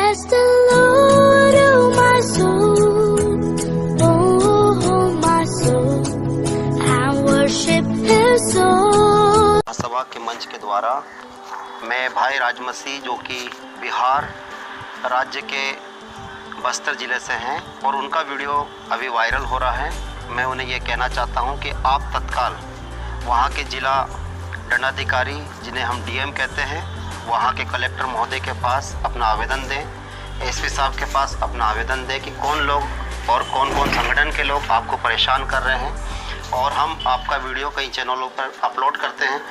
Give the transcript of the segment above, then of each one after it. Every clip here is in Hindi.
Bless the Lord, oh my soul, oh my soul, and worship His soul. सभा के मंच के द्वारा मैं भाई राजमसी जो कि बिहार राज्य के बस्तर ज़िले से हैं और उनका वीडियो अभी वायरल हो रहा है। मैं उन्हें ये कहना चाहता हूं कि आप तत्काल वहां के ज़िला दंडाधिकारी जिन्हें हम डीएम कहते हैं वहां के कलेक्टर महोदय के पास अपना आवेदन दें, एसपी साहब के पास अपना आवेदन दें कि कौन लोग और कौन कौन संगठन के लोग आपको परेशान कर रहे हैं और हम आपका वीडियो कई चैनलों पर अपलोड करते हैं।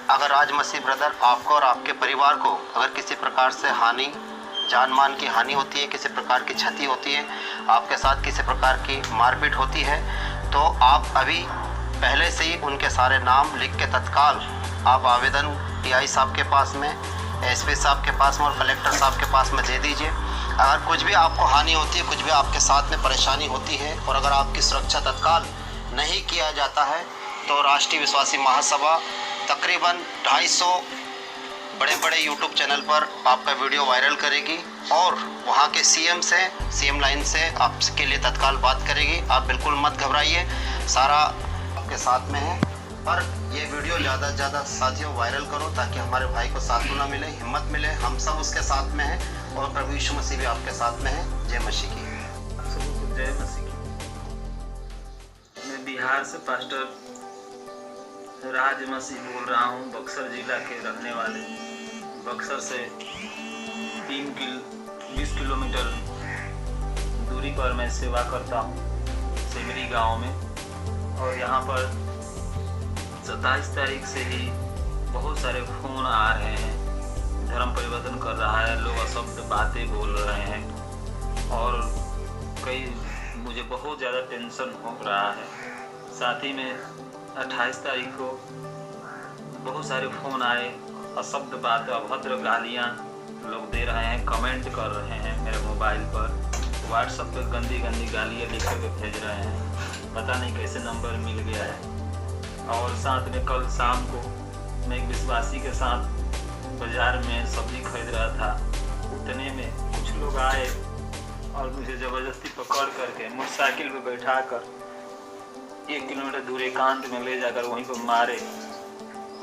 अगर राजमसी ब्रदर आपको और आपके परिवार को अगर किसी प्रकार से हानि, जान मान की हानि होती है, किसी प्रकार की क्षति होती है, आपके साथ किसी प्रकार की मारपीट होती है, तो आप अभी पहले से ही उनके सारे नाम लिख के तत्काल आप आवेदन टीआई साहब के पास में, एसपी साहब के पास में और कलेक्टर साहब के पास में दे दीजिए। अगर कुछ भी आपको हानि होती है, कुछ भी आपके साथ में परेशानी होती है और अगर आपकी सुरक्षा तत्काल नहीं किया जाता है तो राष्ट्रीय विश्वासी महासभा तकरीबन 250 बड़े बड़े यूट्यूब चैनल पर आपका वीडियो वायरल करेगी और वहाँ के सीएम लाइन से आपके लिए तत्काल बात करेगी। आप बिल्कुल मत घबराइए, सारा आपके साथ में है। पर ये वीडियो ज़्यादा से ज़्यादा साथियों वायरल करो ताकि हमारे भाई को सांत्वना मिले, हिम्मत मिले। हम सब उसके साथ में हैं और प्रभु यीशु मसीह भी आपके साथ में है। जय मसीह की। जय मसीह की। मैं बिहार से पास्टर राजमसी बोल रहा हूँ, बक्सर जिला के रहने वाले। बक्सर से 20 किलोमीटर दूरी पर मैं सेवा करता हूँ सेमरी गांव में। और यहाँ पर 27 तारीख से ही बहुत सारे फोन आ रहे हैं, धर्म परिवर्तन कर रहा है, लोग अशब्द बातें बोल रहे हैं और कई मुझे बहुत ज़्यादा टेंशन हो रहा है। साथ ही में 28 तारीख को बहुत सारे फ़ोन आए, अशब्द बातें, अभद्र गालियाँ लोग दे रहे हैं, कमेंट कर रहे हैं मेरे मोबाइल पर, व्हाट्सएप पे गंदी गंदी गालियाँ लिख कर भेज रहे हैं। पता नहीं कैसे नंबर मिल गया है। और साथ में कल शाम को मैं एक विश्वासी के साथ बाज़ार में सब्जी खरीद रहा था, उतने में कुछ लोग आए और मुझे ज़बरदस्ती पकड़ करके मोटरसाइकिल पे बैठा कर 1 किलोमीटर दूर एकांत में ले जाकर वहीं पर मारे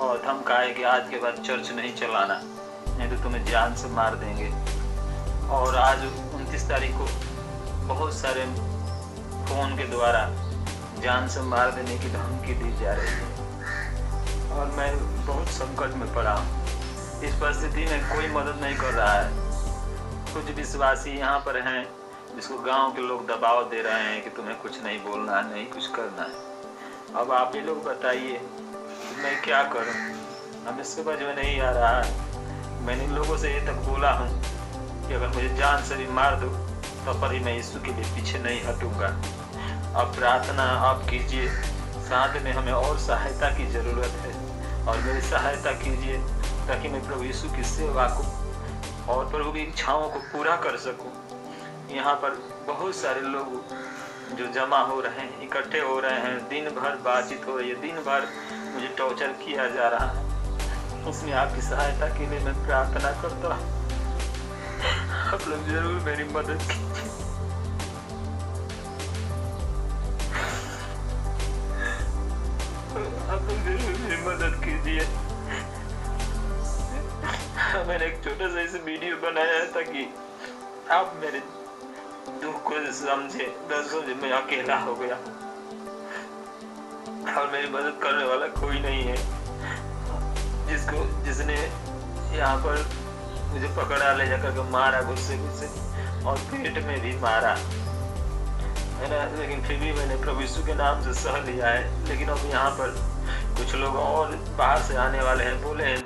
और धमकाए कि आज के बाद चर्च नहीं चलाना, नहीं तो तुम्हें जान से मार देंगे। और आज 29 तारीख को बहुत सारे फ़ोन के द्वारा जान से मार देने की धमकी दी जा रही है और मैं बहुत संकट में पड़ा हूँ। इस परिस्थिति में कोई मदद नहीं कर रहा है। कुछ विश्वासी यहाँ पर हैं जिसको गांव के लोग दबाव दे रहे हैं कि तुम्हें कुछ नहीं बोलना है, नहीं कुछ करना है। अब आप ही लोग बताइए कि मैं क्या करूं? हमें समझ में नहीं आ रहा है। मैंने लोगों से ये तक बोला हूं कि अगर मुझे जान से भी मार दो तब पर ही मैं यीशु के लिए पीछे नहीं हटूंगा। अब प्रार्थना आप कीजिए, साथ में हमें और सहायता की ज़रूरत है और मेरी सहायता कीजिए ताकि मैं प्रभु यीशु की सेवा को और प्रभु की इच्छाओं को पूरा कर सकूं। यहाँ पर बहुत सारे लोग जो जमा हो रहे हैं, इकट्ठे हो रहे हैं, दिन भर बातचीत हो रही है, दिन भर मुझे टॉर्चर किया जा रहा है। उसमें आपकी सहायता के लिए मैं प्रार्थना करता हूँ। आप लोग जरूर मेरी मदद कीजिए। आप लोग जरूर मेरी मदद कीजिए। मैंने एक छोटा सा इस वीडियो बनाया है ताकि आप मेरे दुख को समझे। दर्शकों जब मैं अकेला हो गया और मेरी मदद करने वाला कोई नहीं है, जिसने यहाँ पर मुझे पकड़ा ले जाकर के मारा गुस्से और पेट में भी मारा है ना। लेकिन फिर भी मैंने प्रभु यीशु के नाम से सह लिया है। लेकिन अब यहाँ पर कुछ लोग और बाहर से आने वाले हैं, बोले हैं